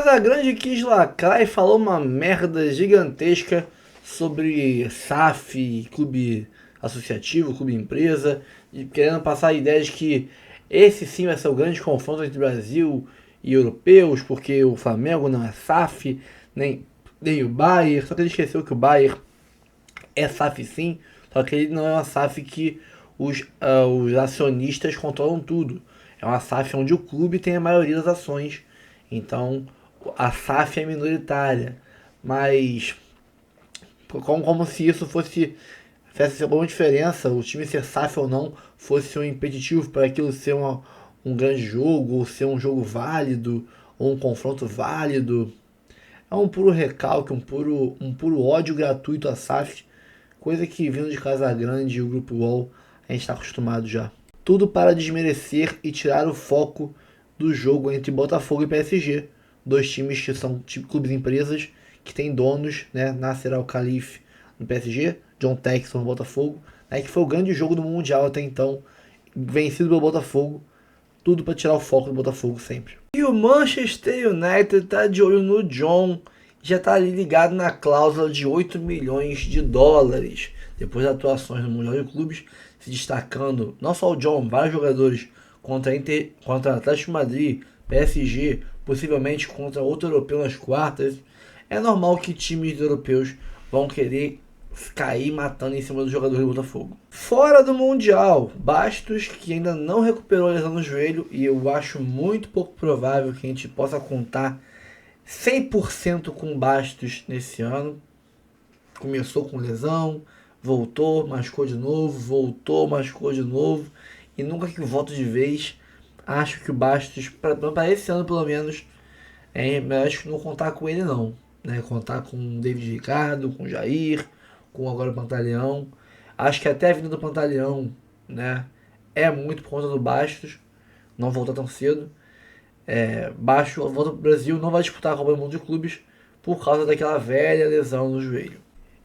Casagrande quis lacrar e falou uma merda gigantesca sobre SAF, clube associativo, clube empresa, e querendo passar a ideia de que esse sim vai ser o grande confronto entre Brasil e europeus, porque o Flamengo não é SAF, nem o Bayern, só que ele esqueceu que o Bayern é SAF sim, só que ele não é uma SAF que os acionistas controlam tudo. É uma SAF onde o clube tem a maioria das ações. Então a SAF é minoritária. Mas como se isso fizesse alguma diferença, o time ser SAF ou não fosse um impeditivo para aquilo ser um grande jogo, ou ser um jogo válido, ou um confronto válido. É um puro recalque, um puro ódio gratuito à SAF, coisa que vindo de Casagrande e o Grupo UOL a gente está acostumado já. Tudo para desmerecer e tirar o foco do jogo entre Botafogo e PSG, dois times que são clubes empresas que têm donos, né? Nasser Al-Khelaifi no PSG, John Textor no Botafogo, né, que foi o grande jogo do Mundial até então, vencido pelo Botafogo, tudo para tirar o foco do Botafogo sempre. E o Manchester United tá de olho no John, já tá ali ligado na cláusula de 8 milhões de dólares, depois das atuações no Mundial de Clubes, se destacando não só o John, vários jogadores contra Atlético de Madrid, PSG, possivelmente contra outro europeu nas quartas. É normal que times europeus vão querer cair matando em cima do jogador do Botafogo. Fora do Mundial, Bastos, que ainda não recuperou a lesão no joelho, e eu acho muito pouco provável que a gente possa contar 100% com Bastos nesse ano. Começou com lesão, voltou, machucou de novo, voltou, machucou de novo, e nunca que volta de vez. Acho que o Bastos, para esse ano pelo menos, melhor acho que não contar com ele não. Né? Contar com o David Ricardo, com o Jair, com agora o Pantaleão. Acho que até a vinda do Pantaleão, né, é muito por conta do Bastos, não voltar tão cedo. Bastos volta para o Brasil, não vai disputar a Copa do Mundo de Clubes por causa daquela velha lesão no joelho.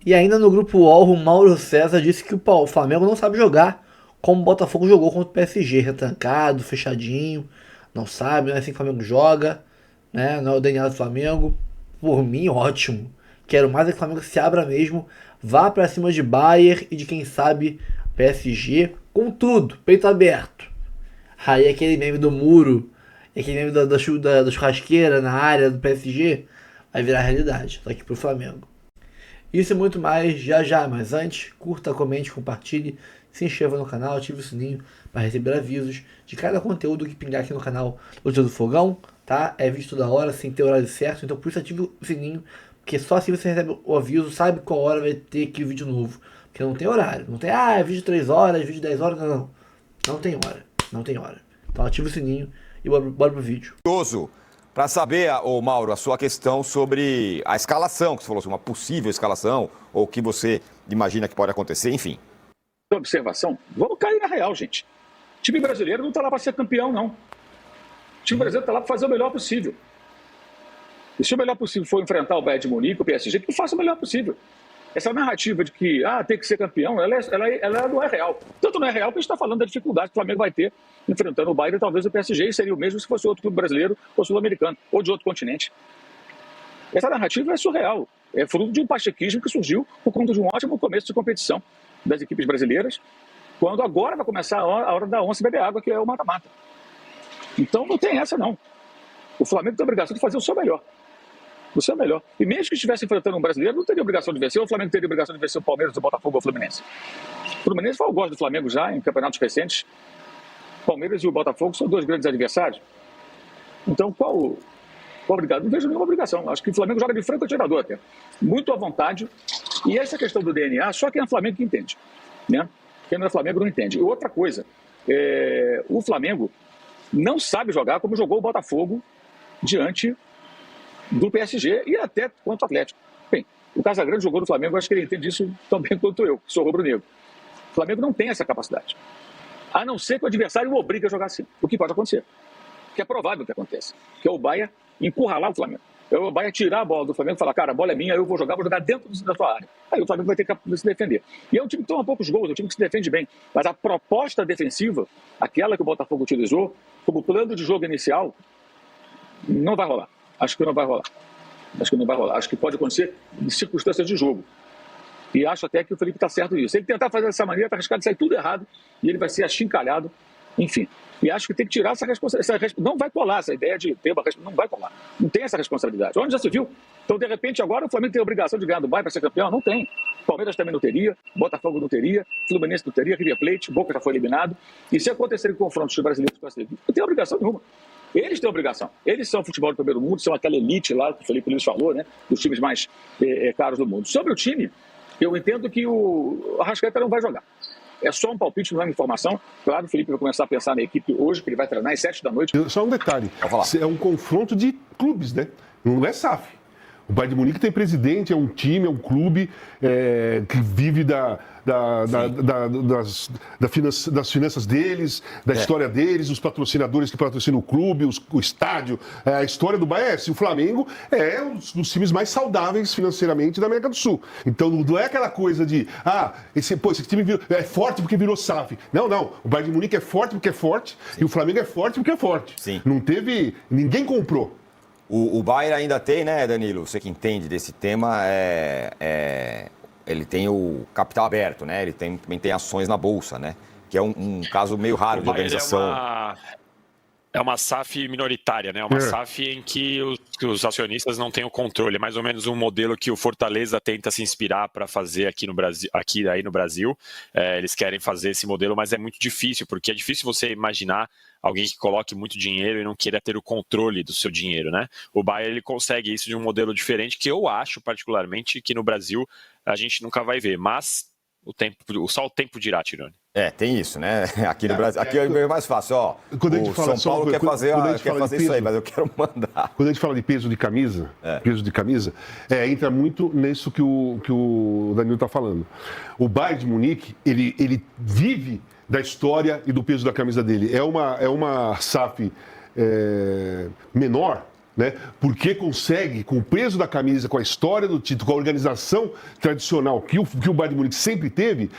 E ainda no grupo UOL, o Mauro César disse que o Flamengo não sabe jogar como o Botafogo jogou contra o PSG, retrancado, fechadinho, não sabe, não é assim que o Flamengo joga, né? Não é o DNA do Flamengo. Por mim, ótimo. Quero mais é que o Flamengo se abra mesmo, vá pra cima de Bayern e de quem sabe PSG, com tudo, peito aberto. Aí aquele meme do muro, aquele meme da churrasqueira na área do PSG, vai virar realidade, só aqui pro Flamengo. Isso e muito mais já já, mas antes, curta, comente, compartilhe, se inscreva no canal, ative o sininho para receber avisos de cada conteúdo que pingar aqui no canal do Fogão, tá? É vídeo toda hora, sem ter horário certo, então por isso ative o sininho, porque só assim você recebe o aviso, sabe qual hora vai ter aqui o vídeo novo. Porque não tem horário, não tem, é vídeo 3 horas, vídeo 10 horas, não. Não tem hora, não tem hora. Então ative o sininho e bora pro vídeo. Para saber, ô Mauro, a sua questão sobre a escalação, que você falou, uma possível escalação, ou o que você imagina que pode acontecer, enfim. Observação, vamos cair na real, gente. O time brasileiro não está lá para ser campeão, não. O time brasileiro está lá para fazer o melhor possível. E se o melhor possível for enfrentar o Bayern de Munique, o PSG, que faça o melhor possível. Essa narrativa de que tem que ser campeão, ela não é real. Tanto não é real que a gente está falando da dificuldade que o Flamengo vai ter enfrentando o Bayern e talvez o PSG, e seria o mesmo se fosse outro clube brasileiro ou sul-americano, ou de outro continente. Essa narrativa é surreal. É fruto de um pachequismo que surgiu por conta de um ótimo começo de competição das equipes brasileiras, quando agora vai começar a hora da onça beber água, que é o mata-mata. Então não tem essa, não. O Flamengo tem a obrigação de fazer o seu melhor. O seu melhor. E mesmo que estivesse enfrentando um brasileiro, não teria obrigação de vencer. O Flamengo teria obrigação de vencer o Palmeiras, o Botafogo ou o Fluminense. O Fluminense eu gosto do Flamengo já em campeonatos recentes. O Palmeiras e o Botafogo são dois grandes adversários. Então, qual obrigado? Não vejo nenhuma obrigação. Acho que o Flamengo joga de franco atirador até. Muito à vontade. E essa questão do DNA, só quem é Flamengo que entende. Né? Quem não é Flamengo não entende. E outra coisa, o Flamengo não sabe jogar como jogou o Botafogo diante do PSG e até contra o Atlético. Bem, o Casagrande jogou no Flamengo, acho que ele entende isso tão bem quanto eu, que sou rubro-negro. O Flamengo não tem essa capacidade. A não ser que o adversário o obrigue a jogar assim. O que pode acontecer. O que é provável que aconteça. Que é o Bayern encurralar o Flamengo. O Bayern tirar a bola do Flamengo e falar, cara, a bola é minha, eu vou jogar dentro da sua área. Aí o Flamengo vai ter que se defender. E é um time que toma poucos gols, é um time que se defende bem. Mas a proposta defensiva, aquela que o Botafogo utilizou, como plano de jogo inicial, não vai rolar. Acho que não vai rolar. Acho que pode acontecer em circunstâncias de jogo. E acho até que o Felipe está certo nisso. Se ele tentar fazer dessa maneira, está arriscado de sair tudo errado e ele vai ser achincalhado, enfim. E acho que tem que tirar essa responsabilidade. Não vai colar essa ideia de ter uma responsabilidade. Não vai colar. Não tem essa responsabilidade. Onde já se viu? Então, de repente, agora o Flamengo tem a obrigação de ganhar do Bahia para ser campeão? Não tem. Palmeiras também não teria, Botafogo não teria, Fluminense não teria, River Plate, Boca já foi eliminado. E se acontecerem confrontos brasileiros com essa equipe, não tem obrigação nenhuma. Eles têm obrigação. Eles são o futebol do primeiro mundo, são aquela elite lá que o Felipe Luiz falou, né? Dos times mais caros do mundo. Sobre o time, eu entendo que o Arrascaeta não vai jogar. É só um palpite, não é uma informação. Claro, o Felipe vai começar a pensar na equipe hoje, que ele vai treinar às 7 da noite. Só um detalhe. É um confronto de clubes, né? Não é SAF. O Bayern de Munique tem presidente, é um time, é um clube que vive das finanças deles, da história deles, os patrocinadores que patrocinam o clube, o estádio. A história do Bayern, o Flamengo é um dos times mais saudáveis financeiramente da América do Sul. Então não é aquela coisa de, esse time é forte porque virou SAF. Não. O Bayern de Munique é forte porque é forte. Sim. E o Flamengo é forte porque é forte. Sim. Não teve, ninguém comprou. O Bayern ainda tem, né, Danilo? Você que entende desse tema, ele tem o capital aberto, né? Ele também tem ações na Bolsa, né? Que é um caso meio raro de organização. É uma SAF minoritária, né? Uma SAF em que os acionistas não têm o controle. É mais ou menos um modelo que o Fortaleza tenta se inspirar para fazer aqui no Brasil. Eles querem fazer esse modelo, mas é muito difícil, porque é difícil você imaginar alguém que coloque muito dinheiro e não queira ter o controle do seu dinheiro, né? O Bayern, ele consegue isso de um modelo diferente, que eu acho, particularmente, que no Brasil a gente nunca vai ver. Mas só o tempo dirá, Tirone. Tem isso, né? Aqui no Brasil, aqui é mais fácil, ó. Quando a gente fala, São Paulo quer fazer isso aí, mas eu quero mandar. Quando a gente fala de peso de camisa, entra muito nisso que o Danilo está falando. O Bayern de Munique, ele vive da história e do peso da camisa dele. É uma SAF menor, né? Porque consegue, com o peso da camisa, com a história do título, com a organização tradicional que o Bayern de Munique sempre teve,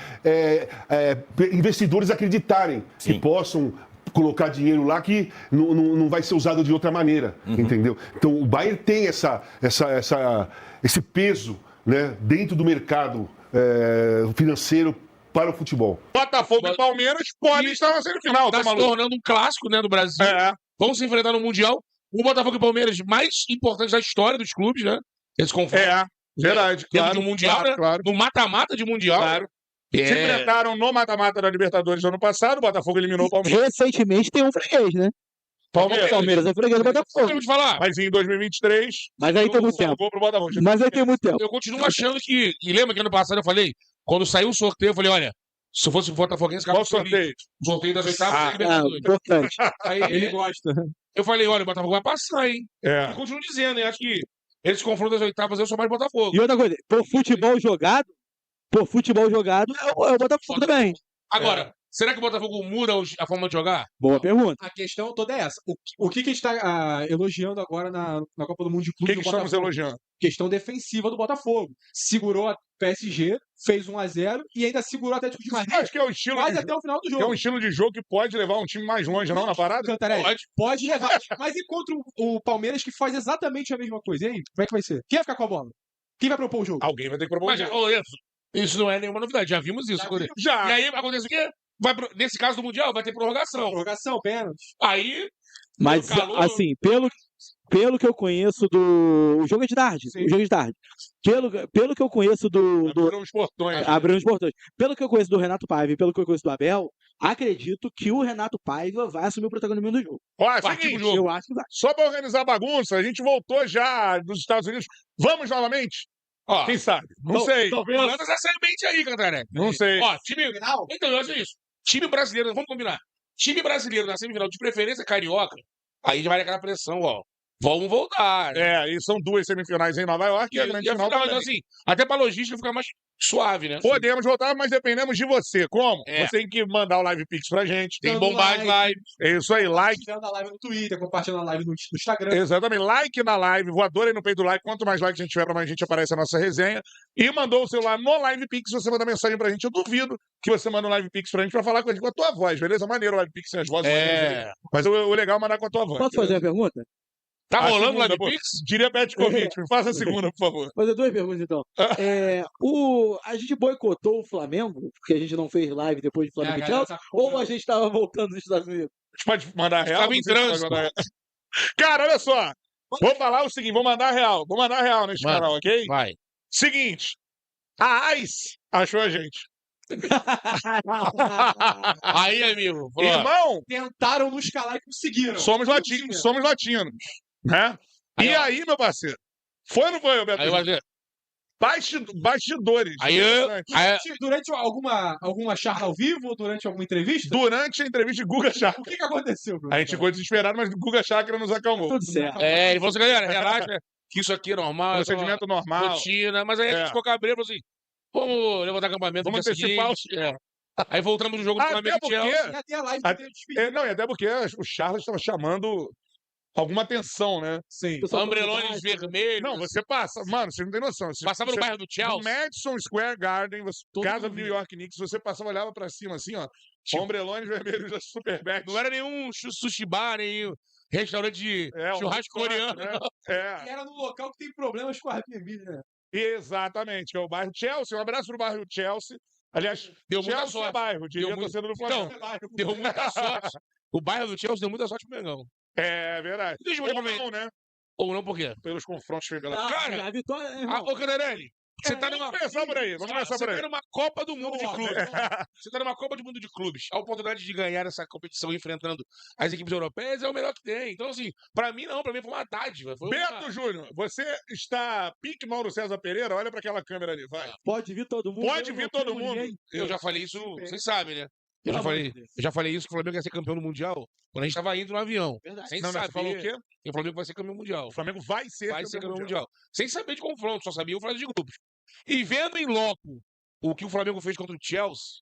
investidores acreditarem que possam colocar dinheiro lá que não vai ser usado de outra maneira, entendeu? Então o Bayern tem esse peso, né, dentro do mercado financeiro para o futebol. Botafogo e Palmeiras podem estar na semifinal. Está se tornando um clássico, né, do Brasil. Vão se enfrentar no Mundial. O Botafogo e Palmeiras mais importantes da história dos clubes, né? Esse confronto. Verdade, claro. No Mundial, claro, né? Claro. No mata-mata de Mundial. Claro. Se enfrentaram no mata-mata da Libertadores ano passado, o Botafogo eliminou o Palmeiras. Recentemente tem um freguês, né? Palmeiras é freguês do Botafogo. Eu vou te falar. Mas em 2023... Mas aí tem muito tempo. Mas aí tem muito tempo. Eu continuo achando que... E lembra que ano passado eu falei? Quando saiu o sorteio, eu falei, olha... Se eu fosse o Botafoguense... Qual sorteio? O sorteio das oitavas da Libertadores. Importante. Aí ele gosta. Eu falei, olha, o Botafogo vai passar, hein? E continuo dizendo, hein? Acho que eles confrontam as oitavas, eu sou mais Botafogo. E outra coisa, por futebol jogado é o Botafogo também. Agora, será que o Botafogo muda a forma de jogar? Boa pergunta. A questão toda é essa. O que a gente está elogiando agora na Copa do Mundo de Clubes? O que estamos elogiando? Questão defensiva do Botafogo. Segurou a PSG, fez 1-0 e ainda segurou o Atlético de Madrid. Acho que é o estilo quase até o final do jogo. É um estilo de jogo que pode levar um time mais longe, não, na parada? Cantarelli, pode levar. Mas e contra o Palmeiras, que faz exatamente a mesma coisa? E aí, como é que vai ser? Quem vai ficar com a bola? Quem vai propor o jogo? Alguém vai ter que propor o jogo. Isso não é nenhuma novidade, já vimos isso. Já. E aí acontece o quê? Nesse caso do Mundial, vai ter prorrogação. Prorrogação, pênalti. Aí... Mas, assim, pelo que eu conheço o jogo é de tarde. Sim. O jogo é de tarde. Pelo que eu conheço Abriram os portões. Abriram os portões. Pelo que eu conheço do Renato Paiva e pelo que eu conheço do Abel, acredito que o Renato Paiva vai assumir o protagonismo do jogo. Olha, seguinte, eu acho que vai. Só para organizar a bagunça, a gente voltou já dos Estados Unidos. Vamos novamente? Quem sabe? Não sei. Talvez lança essa semente aí, Cantarelli. Não sei. Time... Então, eu acho isso. Time brasileiro, vamos combinar. Time brasileiro na semifinal, de preferência carioca, aí já vai aquela pressão, vamos voltar. E são 2 semifinais em Nova York e a grande final também. Então, assim, até pra logística ficar mais suave, né? Podemos voltar, mas dependemos de você. Como? Você tem que mandar o Live Pix pra gente. Tem que bombar as lives. É isso aí, like. Compartilhando a live no Twitter, compartilhando a live no Instagram. Exatamente, like na live, voador aí no peito do like. Quanto mais like a gente tiver, pra mais gente aparece a nossa resenha. E mandou o celular no Live Pix, você manda mensagem pra gente. Eu duvido que você manda um Live Pix pra gente pra falar com a gente com a tua voz, beleza? Maneiro o Live Pix sem as vozes. Mas o legal é mandar com a tua voz. Posso fazer uma pergunta? Tá A rolando lá segunda, de pô. Pix? Diria Petkovic, me faça a segunda, por favor. Fazer duas perguntas, então. A gente boicotou o Flamengo, porque a gente não fez live depois de Flamengo e galera Chelsea, tá ou cobrando. a gente estava voltando dos Estados Unidos? A gente pode mandar real? Estava em Não sei se pode trânsito. mandar real. Cara, olha só. Vou falar o seguinte, vou mandar real. Vou mandar real neste Manda. canal, ok? Vai. Seguinte, a ICE achou a gente. Aí, amigo. Falou, ó, Irmão, Tentaram nos calar e conseguiram. somos latinos, né? Aí, E ó. aí, meu parceiro? Foi ou não foi, Roberto? aí vai ver. Bastidores. Aí, Interessante. aí, Durante alguma charla ao vivo ou durante alguma entrevista? Durante a entrevista de Guga Chakra. O que aconteceu, Bruno? A gente ficou desesperado, mas Guga Chakra nos acalmou. Tudo certo. ele falou assim, galera, relaxa, que isso aqui é normal. Procedimento normal. Rotina, mas aí a gente ficou cabreiro, falou assim, vamos levantar acampamento no Vamos dia antecipar seguinte. Aí voltamos no jogo do Até Flamengo e porque- Chelsea. E até a live A- que despediu. Não, e até porque o Charles estava chamando alguma atenção, né? Sim. Ambrelones vermelhos. Não, você passa. Mano, você não tem noção. Passava no bairro do No Chelsea. Madison Square Garden, Todo casa mundo do New via. York Knicks, você passava, olhava pra cima assim, ó. Tipo- Ombrelones vermelhos da Superbet. Não era nenhum sushi bar, nem restaurante de um churrasco coreano. né? É, E era num local que tem problemas com a Airbnb, né? exatamente, que é o bairro Chelsea. Um abraço pro bairro Chelsea. Aliás, Deu muita Chelsea é sorte. bairro, diria Deu a torcida do Flamengo. Deu muita sorte. O bairro do Chelsea deu muita sorte pro Mengão. É verdade. Deixa eu Ou ver. não, né? Ou não, por quê? Pelos confrontos pela Cara, a vitória, né, irmão? Ô, Cantarelli, você tá Vamos numa... começar por aí, vamos começar Você por aí. tá numa Copa do Mundo de Clubes. Você tá numa Copa do Mundo de Clubes. A oportunidade de ganhar essa competição enfrentando as equipes europeias é o melhor que tem. Então, assim, pra mim não, pra mim foi uma dádiva. Foi Beto Júnior, você está pique Mauro César Pereira? Olha pra aquela câmera ali, vai. Pode vir todo mundo. Pode eu vir não todo temo mundo. ninguém. Eu já falei isso, vocês sabem, né? Eu Pelo já, amor falei, de Deus. eu já falei isso que o Flamengo ia ser campeão do Mundial quando a gente tava indo no avião. Verdade. Sem Não, mas saber você falou o quê? que o Flamengo vai ser campeão mundial. O Flamengo vai ser Vai ser campeão mundial. mundial. Sem saber de confronto, só sabia o fase de grupos. E vendo em loco o que o Flamengo fez contra o Chelsea,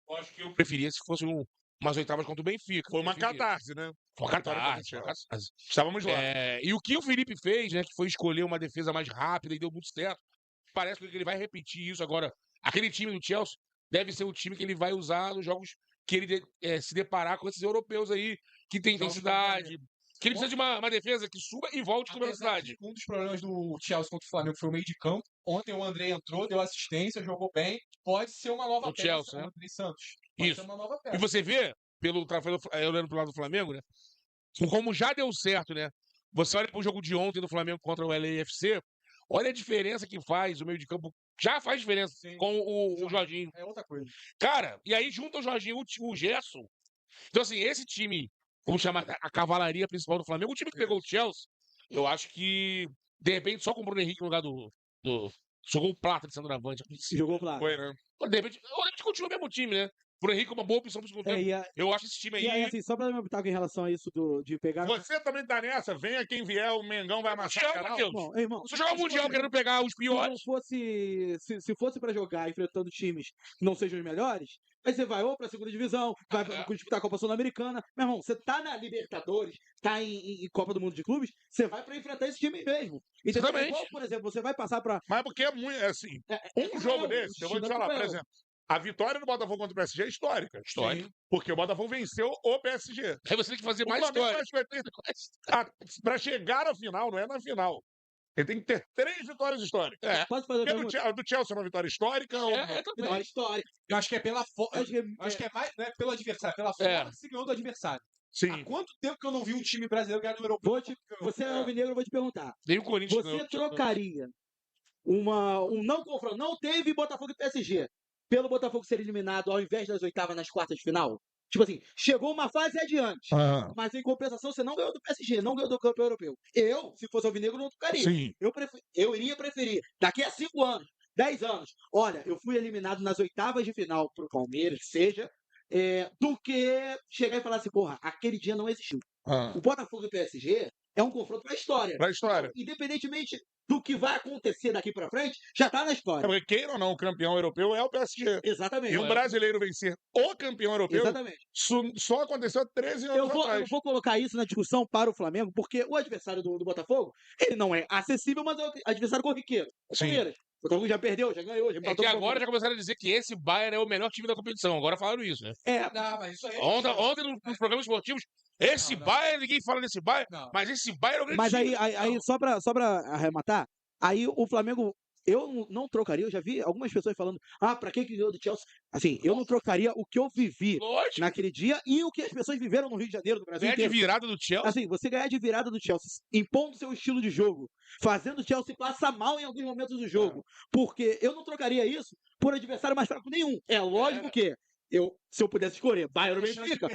eu acho que eu preferia se fosse umas oitavas contra o Benfica. Foi uma Preferia. catarse, né? Foi uma catarse, foi uma catarse. Estávamos lá. E o que o Felipe fez, né, que foi escolher uma defesa mais rápida e deu muito certo, parece que ele vai repetir isso agora. Aquele time do Chelsea deve ser o time que ele vai usar nos jogos que ele se deparar com esses europeus aí, que tem intensidade, que ele precisa de uma defesa que suba e volte com velocidade. Um dos problemas do Chelsea contra o Flamengo foi o meio de campo. Ontem o André entrou, deu assistência, jogou bem. Pode ser uma nova O peça. Chelsea, né? O André Santos. Pode Isso. ser uma nova E peça. você vê, olhando pro lado do Flamengo, né? Como já deu certo, né? Você olha pro jogo de ontem do Flamengo contra o LAFC, olha a diferença que faz o meio de campo. Já faz diferença Sim. com o Jorginho. É outra coisa. Cara, e aí junta o Jorginho o Gerson. Então, assim, esse time, vamos chamar a cavalaria principal do Flamengo, o time que pegou o Chelsea, eu acho que, de repente, só com o Bruno Henrique no lugar do jogou o Plata de centroavante. Jogou lá. Foi, né? De repente, a gente continua o mesmo time, né? Bruno Henrique é uma boa opção pro segundo tempo. Eu acho esse time aí... E aí, assim, só pra dar meu pitaco em relação a isso de pegar... Você também tá nessa? Venha quem vier, o Mengão vai amassar o canal. Irmão, irmão, Você jogar o Mundial querendo pegar os se não piores. fosse, se fosse pra jogar enfrentando times que não sejam os melhores, aí você vai ou pra segunda divisão, vai disputar a Copa Sul-Americana. Meu irmão, você tá na Libertadores, tá em Copa do Mundo de Clubes, você vai pra enfrentar esse time mesmo. Então, Exatamente. igual, por exemplo, você vai passar pra... Mas porque é muito, assim, um jogo desse, eu vou te falar, por exemplo, a vitória do Botafogo contra o PSG é histórica. Histórica. Porque o Botafogo venceu o PSG. Aí você tem que fazer O mais Flamengo história. acho que vai ter... Pra chegar à final, não é na final. Ele tem que ter 3 vitórias históricas. Pode fazer Porque do Chelsea é uma vitória histórica ou... Vitória histórica. Eu acho que é pela forma. Acho que é mais, não é pelo adversário, pela forma que se ganhou do adversário. Sim. Há quanto tempo que eu não vi um time brasileiro ganhar no europeu? Você é alvinegro, eu vou te perguntar. Nem o Corinthians Você não. trocaria um não confronto, não teve Botafogo e PSG, pelo Botafogo ser eliminado ao invés das oitavas nas quartas de final? Tipo assim, chegou uma fase adiante, mas em compensação você não ganhou do PSG, não ganhou do campeão europeu. Eu, se fosse alvinegro, não trocaria. Sim. Eu iria preferir, daqui a 5 anos, 10 anos, olha, eu fui eliminado nas oitavas de final pro Palmeiras, que seja, do que chegar e falar assim, porra, aquele dia não existiu. O Botafogo e o PSG é um confronto pra história. Pra história. Então, independentemente do que vai acontecer daqui pra frente, já tá na história. Porque queira ou não, o campeão europeu é o PSG. Exatamente. E um brasileiro vencer o campeão europeu Exatamente. só aconteceu há 13 anos Eu atrás. vou colocar isso na discussão para o Flamengo, porque o adversário do Botafogo, ele não é acessível, mas é o adversário corriqueiro. O Sim. Palmeiras. O Flamengo já perdeu, já ganhou, já É empatou que com o agora já começaram a dizer que esse Bayern é o melhor time da competição. Agora falaram isso, né? Não, mas isso aí... Ontem nos programas esportivos, esse Bayern, ninguém fala desse Bayern, mas esse Bayern é o grande Mas time. aí só pra arrematar, aí o Flamengo, eu não trocaria, eu já vi algumas pessoas falando, pra que ganhou do Chelsea? Assim, eu não trocaria o que eu vivi naquele dia e o que as pessoas viveram no Rio de Janeiro, no Brasil Ganhar de inteiro. virada do Chelsea. Assim, você ganhar de virada do Chelsea, impondo seu estilo de jogo, fazendo o Chelsea passar mal em alguns momentos do jogo, porque eu não trocaria isso por adversário mais fraco nenhum. É lógico que se eu pudesse escolher Bayern ou Benfica,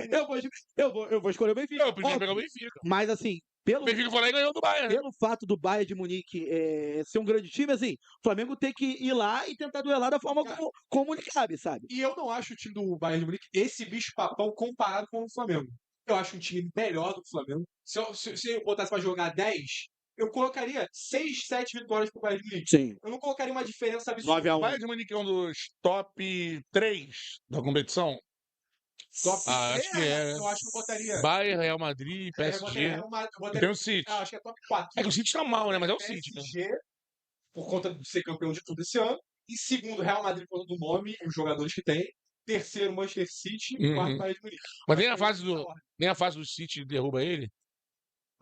eu vou escolher o Benfica. Eu prefiro pegar o Benfica. Mas assim, O Benfica foi lá e ganhou do Bayern. pelo fato do Bayern de Munique ser um grande time, assim, o Flamengo tem que ir lá e tentar duelar da forma como ele cabe, sabe? E eu não acho o time do Bayern de Munique esse bicho-papão comparado com o Flamengo. Eu acho um time melhor do que o Flamengo. Se eu botasse pra jogar 10, eu colocaria 6, 7 vitórias pro Bayern de Munique. Sim. Eu não colocaria uma diferença absurda. 9-1. O Bayern de Munique é um dos top 3 da competição. Acho que é. Eu acho que eu botaria... Bayern, Real Madrid, PSG. Tem o City. Acho que é top 4. É que o City tá mal, né? Mas é o City. Né? PSG, por conta de ser campeão de tudo esse ano. E segundo, Real Madrid por conta do nome e os jogadores que tem. Terceiro, Manchester City. E quarto, Bayern de Munique. Mas nem a fase do City derruba ele?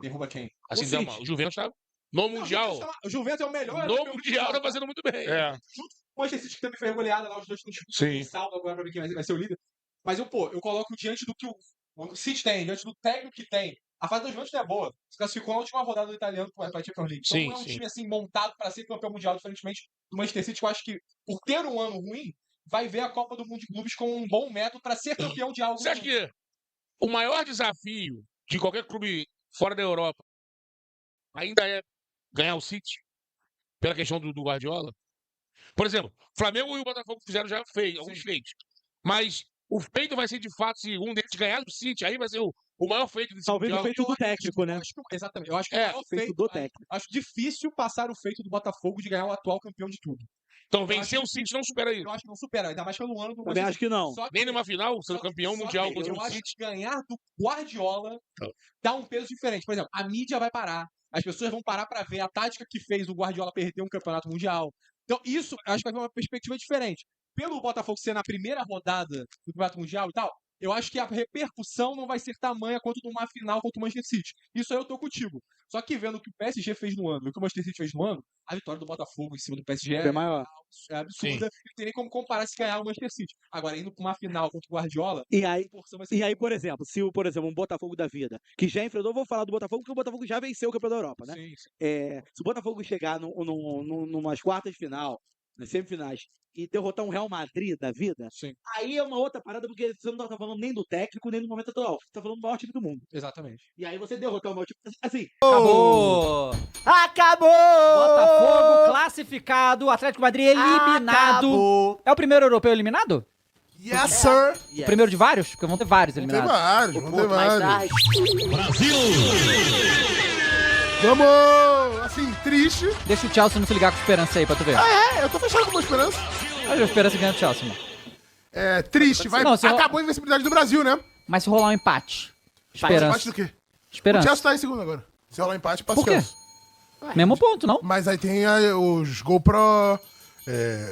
Derruba quem? Assim, O dá City. uma. O Juventus tá no Mundial. O Juventus é o melhor. No Mundial tá fazendo muito bem. É. Junto com o Manchester City, que também foi goleada lá, os dois estão Sim. salvo agora pra ver quem vai ser o líder. Mas eu coloco diante do que o City tem, diante do técnico que tem. A fase do Juventus não é boa. Se classificou na última rodada do italiano pra Champions League. Então Sim, não é um sim. time assim montado para ser campeão mundial, diferentemente do Manchester City, que eu acho que, por ter um ano ruim, vai ver a Copa do Mundo de Clubes como um bom método para ser campeão de algo. Você acha que o maior desafio de qualquer clube fora da Europa ainda é ganhar o City? Pela questão do Guardiola? Por exemplo, o Flamengo e o Botafogo fizeram já alguns feitos. Mas o feito vai ser de fato se um deles ganhar do City, aí vai ser o maior feito desse Talvez o mundial. feito do técnico, né? Exatamente. Eu acho que É, o maior feito do técnico. Acho difícil passar o feito do Botafogo de ganhar o atual campeão de tudo. Então vencer o City não supera isso. Eu acho que não supera, ainda mais pelo ano do Também acho que não. Só Nem numa final, sendo campeão mundial contra eu o acho City. que ganhar do Guardiola dá um peso diferente. Por exemplo, a mídia vai parar. As pessoas vão parar pra ver a tática que fez o Guardiola perder um campeonato mundial. Então, isso eu acho que vai ter uma perspectiva diferente. Pelo Botafogo ser na primeira rodada do campeonato mundial e tal, eu acho que a repercussão não vai ser tamanha quanto numa final contra o Manchester City. Isso aí eu tô contigo. Só que vendo o que o PSG fez no ano e o que o Manchester City fez no ano, a vitória do Botafogo em cima do PSG É maior. é absurda. Não tem nem como comparar se ganhar o Manchester City. Agora, indo pra uma final contra o Guardiola, E aí, porção vai ser... e aí, por exemplo, se um Botafogo da vida, que já enfrentou, vou falar do Botafogo, porque o Botafogo já venceu o campeão da Europa, né? Sim, sim. Se o Botafogo chegar numas quartas de final, nas semifinais, e derrotar um Real Madrid da vida, Sim. aí é uma outra parada, porque você não tá falando nem do técnico, nem do momento atual. Você tá falando do maior time do mundo. Exatamente. E aí você derrotar o maior time, assim, Acabou! Acabou! Botafogo classificado, Atlético Madrid eliminado. Acabou. É o primeiro europeu eliminado? Yes, sir. O primeiro de vários? Porque vão ter vários Vão ter eliminados. vários, vão ter Mais vários. tarde. Vamos! Assim, triste. Deixa o Chelsea não se ligar com esperança aí pra tu ver. Eu tô fechado com uma esperança. Olha a esperança ganha o Chelsea, mano. É, triste. Vai, Não, se acabou a invencibilidade do Brasil, né? Mas se rolar um empate. Empate Esperança. do quê? O Esperança. Chelsea tá em segundo agora. Se rolar empate, passa o Por quê? Chelsea. Mesmo ponto, não? Mas aí tem os GoPro,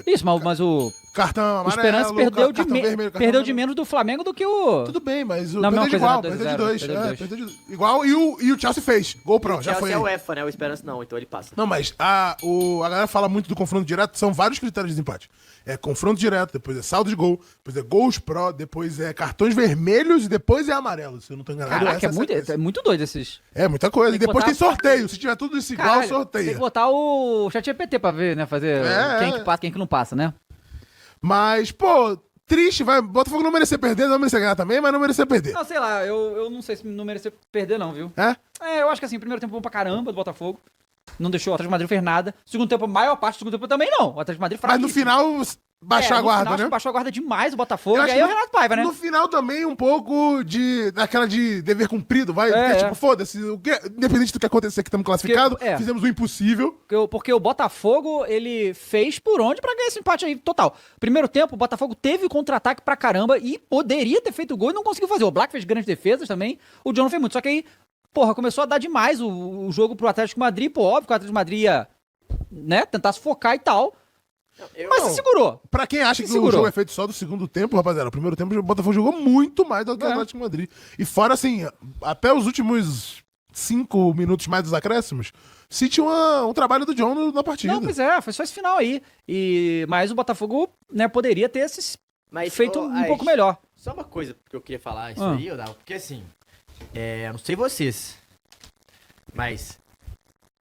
Isso, mas o cartão o amarelo, Esperança perdeu de, cartão vermelho, cartão perdeu de amarelo. menos do Flamengo do que o... Tudo bem, mas o Não, perdeu de mesma igual, coisa, perdeu de 2-0, dois. perdeu de dois. Perdeu de igual e o Chelsea fez. GoPro, já foi. Chelsea é o UEFA, né? O Esperança não, então ele passa. Não, mas a galera fala muito do confronto direto, são vários critérios de empate. É confronto direto, depois é saldo de gol, depois é gols pro, depois é cartões vermelhos e depois é amarelo, se eu não tô enganado. Caraca, Essa é muito doido esses... É muita coisa. Tem E que depois botar- tem sorteio. Se tiver tudo isso igual, Caralho, sorteia. tem que botar o ChatGPT pra ver, né? Fazer quem que passa, quem que não passa, né? Mas, pô, triste, vai. Botafogo não merecer perder, não merecer ganhar também, mas não merecer perder. Não, sei lá, eu não sei se não merecer perder não, viu? É? Eu acho que assim, primeiro tempo bom pra caramba do Botafogo. Não deixou, o Atlético de Madrid não fez nada. Segundo tempo, a maior parte do segundo tempo também não. O Atlético de Madrid Mas no fraquíssimo. final, baixar a no guarda, final, acho né? que baixou a guarda demais o Botafogo. Eu E acho aí é o que Renato Paiva, né? No final também um pouco daquela de dever cumprido, vai. Porque, tipo, foda-se, independente do que acontecer que estamos classificados, fizemos o impossível. Porque o Botafogo, ele fez por onde pra ganhar esse empate aí total. Primeiro tempo, o Botafogo teve contra-ataque pra caramba e poderia ter feito gol e não conseguiu fazer. O Black fez grandes defesas também, o John não fez muito. Só que aí, porra, começou a dar demais o jogo pro Atlético de Madrid. Pô, óbvio que o Atlético de Madrid ia, né, tentar se focar e tal. Mas se segurou. Pra quem acha Se que segurou. o jogo é feito só do segundo tempo, rapaziada, o primeiro tempo o Botafogo jogou muito mais do que o Atlético de Madrid. E fora, assim, até os últimos 5 minutos mais dos acréscimos, City um trabalho do John na partida. Não, pois é, foi só esse final aí. Mas o Botafogo, né, poderia ter feito um pouco melhor. Só uma coisa que eu queria falar isso aí, Odal, porque assim, eu não sei vocês, mas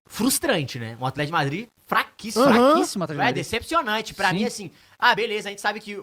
frustrante, né? Um Atlético de Madrid fraquíssimo. Fraquíssimo, Atlético de É Madrid. decepcionante. Pra Sim. mim, assim, beleza, a gente sabe que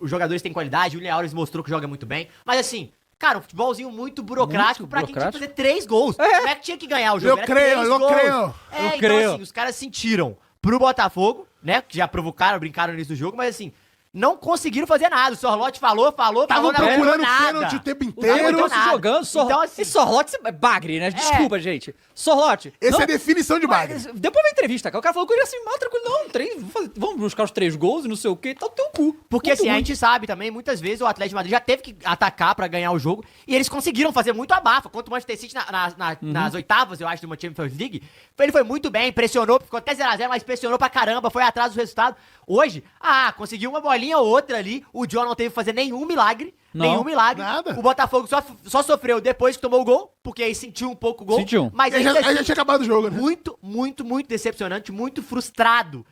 os jogadores têm qualidade, o Julián Álvares mostrou que joga muito bem, mas assim, cara, um futebolzinho muito burocrático pra quem tinha que fazer 3 gols. Como é que tinha que ganhar o jogo? Eu creio. Então assim, os caras sentiram pro Botafogo, né, que já provocaram, brincaram no início do jogo, mas assim, não conseguiram fazer nada. O Sorlote falou, Tava não procurando nada. pênalti o tempo Os caras inteiro. estão se jogando. Então, assim, Esse Sorlote é bagre, né? Desculpa, gente. Sorlote. Essa não- é a definição de bagre. Depois da entrevista, cara, o cara falou que eu ia assim, mal tranquilo. Não, vamos buscar os 3 gols e não sei o que, tá no teu cu. Porque Muito assim, a ruim. gente sabe também, muitas vezes o Atlético de Madrid já teve que atacar pra ganhar o jogo e eles conseguiram fazer muito abafa. Quanto o Manchester City nas oitavas, eu acho, de uma Champions League, ele foi muito bem, pressionou, ficou até 0x0, mas pressionou pra caramba, foi atrás do resultado. Hoje, conseguiu uma bolinha ou outra ali, o John não teve que fazer nenhum milagre. nada. O Botafogo só sofreu depois que tomou o gol, porque aí sentiu um pouco o gol. Sentiu. Mas Aí ainda já assim, tinha acabado o jogo, né? muito decepcionante, muito frustrado.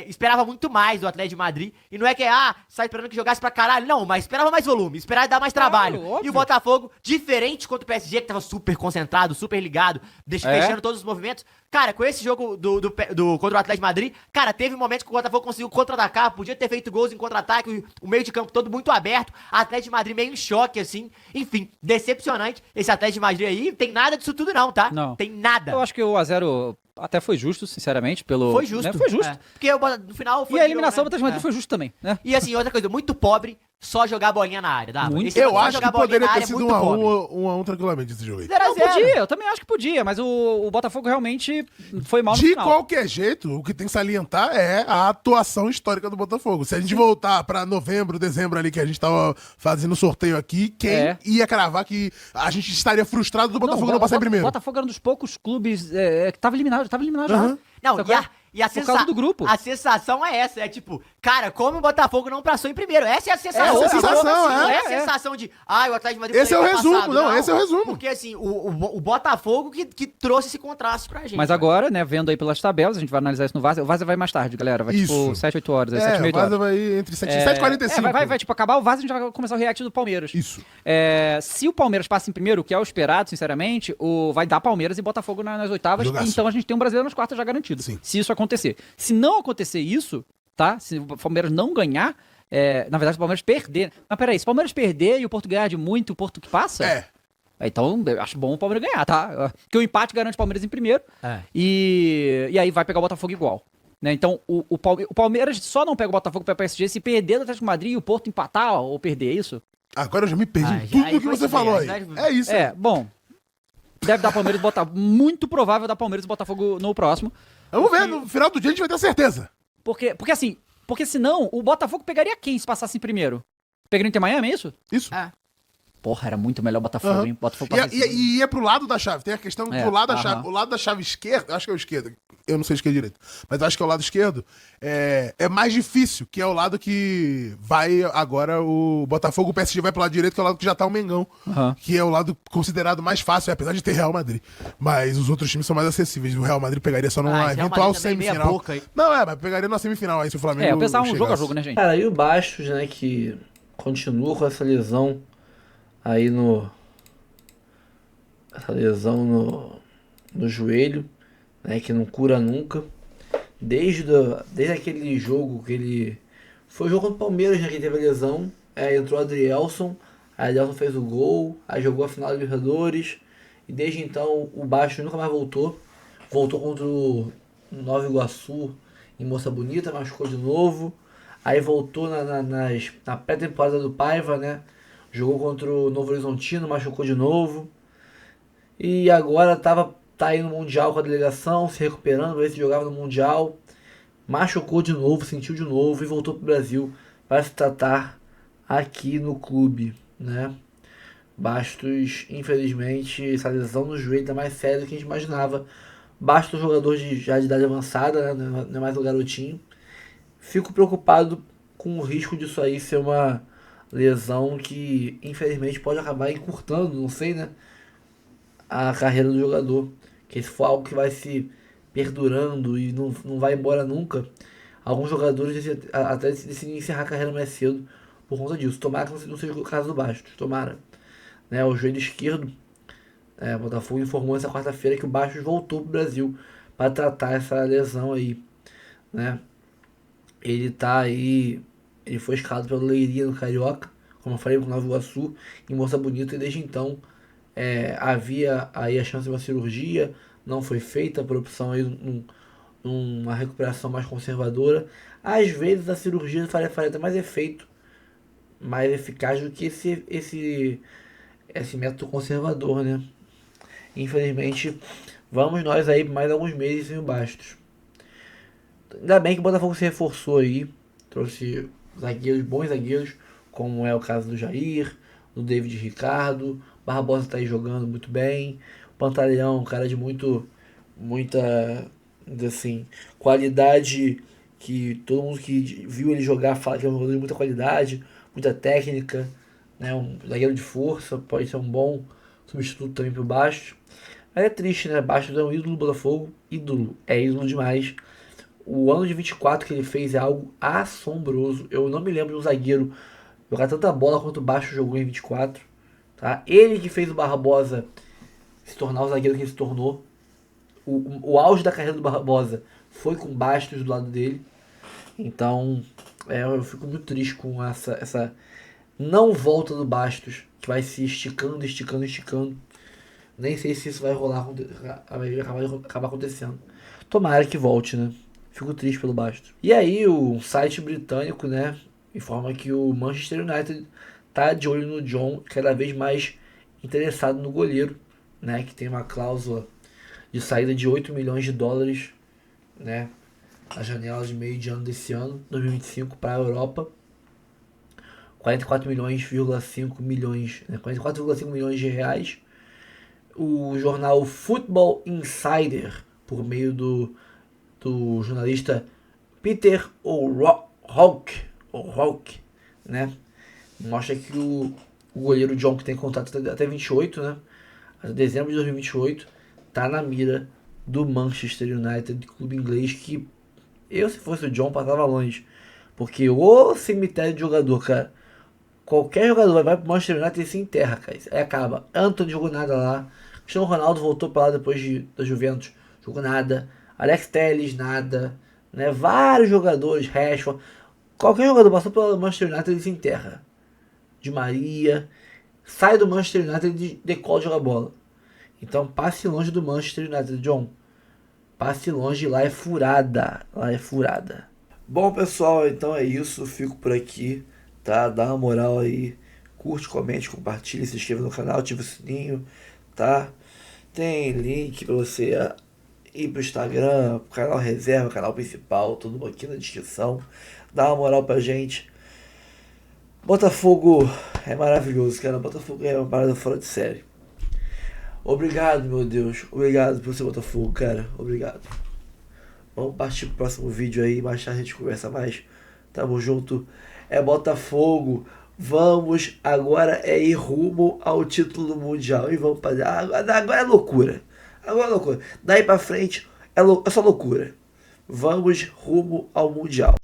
Esperava muito mais do Atlético de Madrid. E não é que, sai esperando que jogasse pra caralho. Não, mas esperava mais volume, esperava dar mais trabalho. óbvio. E o Botafogo, diferente contra o PSG, que tava super concentrado, super ligado, fechando todos os movimentos. Cara, com esse jogo contra o Atlético de Madrid, cara, teve momentos que o Botafogo conseguiu contra-atacar, podia ter feito gols em contra-ataque, o meio de campo todo muito aberto, Atlético de Madrid meio em choque, assim. Enfim, decepcionante. Esse Atlético de Madrid aí, tem nada disso tudo não, tá? Não. Tem nada. Eu acho que o 1x0 até foi justo, sinceramente, pelo... Foi justo. né? Foi justo. Porque no final foi E a o eliminação do jogo, Atlético de Madrid foi justo também, né? E assim, outra coisa, muito pobre, só jogar bolinha na área, dá? Muito. Eu acho que poderia ter sido 1x1 tranquilamente esse jogo aí. 0 a Não, 0. podia, eu também acho que podia, mas o Botafogo realmente foi mal no De final. qualquer jeito, o que tem que salientar é a atuação histórica do Botafogo. Se a gente voltar pra novembro, dezembro ali, que a gente tava fazendo sorteio aqui, quem ia cravar que a gente estaria frustrado do Botafogo não passar em primeiro? O Botafogo era um dos poucos clubes que tava eliminado já. Não, Sacou? e a Por causa do grupo. A sensação é essa, é tipo, cara, como o Botafogo não passou em primeiro? Essa é a sensação. Essa é a sensação, Não é a é. sensação de, o Atlético de Madrid Esse é o poderia ter resumo, passado. não, esse é o resumo. Porque assim, o Botafogo que trouxe esse contraste pra gente. Mas agora, né, vendo aí pelas tabelas, a gente vai analisar isso no Vaza. O Vaza vai mais tarde, galera. Vai Isso. tipo 7, 8 horas, 7, É, 8 o horas. Vaza vai entre 7 e 7h45. Vai tipo acabar o Vaza, a gente vai começar o react do Palmeiras. Isso. Se o Palmeiras passa em primeiro, o que é o esperado, sinceramente, vai dar Palmeiras e Botafogo nas oitavas. Jogaço. Então a gente tem um brasileiro nas quartas já garantido. Sim. Se isso acontecer. Se não acontecer isso, tá? Se o Palmeiras não ganhar, na verdade, se o Palmeiras perder. Mas peraí, se o Palmeiras perder e o Porto ganhar de muito, o Porto que passa? Então, eu acho bom o Palmeiras ganhar, tá? Porque o empate garante o Palmeiras em primeiro. E aí vai pegar o Botafogo igual. Né? Então, o Palmeiras só não pega o Botafogo para o PSG se perder do Atlético de Madrid e o Porto empatar ou perder, é isso? Agora eu já me perdi em tudo do que você falou aí. É isso. Bom. Deve dar Palmeiras e Botafogo. Muito provável dar Palmeiras e Botafogo no próximo. Vamos ver, no final do dia a gente vai ter certeza. Porque senão o Botafogo pegaria quem se passasse em primeiro? Pegaria o Inter Miami, é isso? Isso. Porra, era muito melhor o Botafogo, hein? Botafogo passasse em segundo. E ia pro lado da chave. Tem a questão que o lado da chave. O lado da chave esquerda, acho que é o esquerdo. Eu não sei esquerda direito. Mas acho que é o lado esquerdo. É mais difícil, que é o lado que vai agora o Botafogo, o PSG vai pro lado direito, que é o lado que já tá o Mengão. Que é o lado considerado mais fácil, apesar de ter Real Madrid. Mas os outros times são mais acessíveis. O Real Madrid pegaria só numa eventual semifinal. Não, mas pegaria na semifinal aí se o Flamengo. Eu pensava um jogo a jogo, né, gente? Cara, e o Bastos, né, que continua com essa lesão aí essa lesão no joelho, né, que não cura nunca. Desde aquele jogo que ele... Foi o jogo contra o Palmeiras, né, que ele teve a lesão. Entrou o Adrielson, aí Adrielson fez o gol, aí jogou a final da Libertadores. E desde então o Bastos nunca mais voltou. Voltou contra o Nova Iguaçu em Moça Bonita, machucou de novo. Aí voltou na pré-temporada do Paiva, né? Jogou contra o Novo Horizontino, machucou de novo. E agora tá aí no Mundial com a delegação, se recuperando, ver se jogava no Mundial. Machucou de novo, sentiu de novo e voltou pro Brasil para se tratar aqui no clube, né? Bastos, infelizmente, essa lesão no joelho tá mais séria do que a gente imaginava. Bastos, jogador já de idade avançada, né? Não é mais um garotinho. fico preocupado com o risco disso aí ser uma lesão que, infelizmente, pode acabar encurtando, não sei, né? A carreira do jogador. Que se for algo que vai se perdurando e não vai embora nunca, alguns jogadores até decidem encerrar a carreira mais cedo por conta disso. Tomara que não seja o caso do Bastos. Tomara. Né, o joelho esquerdo, o Botafogo informou essa quarta-feira que o Bastos voltou pro Brasil para tratar essa lesão aí. Né? Ele tá aí. Ele foi escalado pelo Leiria no Carioca, como eu falei, com o Nova Iguaçu, em Moça Bonita, e desde então havia aí a chance de uma cirurgia, não foi feita por opção aí uma recuperação mais conservadora. Às vezes a cirurgia faria até mais efeito, mais eficaz do que esse método conservador, né? Infelizmente, vamos nós aí mais alguns meses sem o Bastos. Ainda bem que o Botafogo se reforçou aí, trouxe bons zagueiros, como é o caso do Jair, do David Ricardo. Barbosa tá aí jogando muito bem. O Pantaleão, um cara de muita assim, qualidade, que todo mundo que viu ele jogar fala que é um jogador de muita qualidade, muita técnica, né? Um zagueiro de força, pode ser um bom substituto também pro Bastos. Mas é triste, né? Bastos é um ídolo do Botafogo, ídolo demais. O ano de 24 que ele fez é algo assombroso. Eu não me lembro de um zagueiro jogar tanta bola quanto o Bastos jogou em 24. Tá? Ele que fez o Barbosa se tornar o zagueiro que ele se tornou. O auge da carreira do Barbosa foi com o Bastos do lado dele. Então, eu fico muito triste com essa não volta do Bastos, que vai se esticando. Nem sei se isso vai rolar, vai acabar acontecendo. Tomara que volte, né? Fico triste pelo Bastos. E aí, o site britânico, né, informa que o Manchester United tá de olho no John, cada vez mais interessado no goleiro, né, que tem uma cláusula de saída de 8 milhões de dólares, né, na janela de meio de ano desse ano, 2025, para a Europa. 44,5 milhões, né, 44,5 milhões de reais. O jornal Football Insider, por meio do jornalista Peter O'Rourke, né, mostra que o goleiro John, que tem contrato até 28, né, até dezembro de 2028, tá na mira do Manchester United, clube inglês, que eu, se fosse o John, passava longe, porque o cemitério de jogador, cara, qualquer jogador vai pro Manchester United e se enterra, cara, aí acaba. Anthony jogou nada lá, Cristiano Ronaldo voltou pra lá depois da Juventus, jogou nada, Alex Telles nada, né, vários jogadores, Rashford, qualquer jogador passou pelo Manchester United e se enterra. De Maria, sai do Manchester United e decola de jogar bola. Então passe longe do Manchester United, John. Passe longe, lá é furada. Bom, pessoal, então é isso. Fico por aqui, tá? Dá uma moral aí. Curte, comente, compartilhe, se inscreva no canal, ativa o sininho, tá? Tem link pra você ir pro Instagram, pro canal reserva, canal principal, tudo aqui na descrição. Dá uma moral pra gente. Botafogo é maravilhoso, cara. Botafogo é uma parada fora de série. Obrigado, meu Deus. Obrigado por ser Botafogo, cara. Obrigado. Vamos partir pro próximo vídeo aí. Mais tarde a gente conversa mais. Tamo junto. É Botafogo. Vamos agora ir rumo ao título mundial. E vamos fazer. Agora é loucura. Daí pra frente é só loucura. Vamos rumo ao mundial.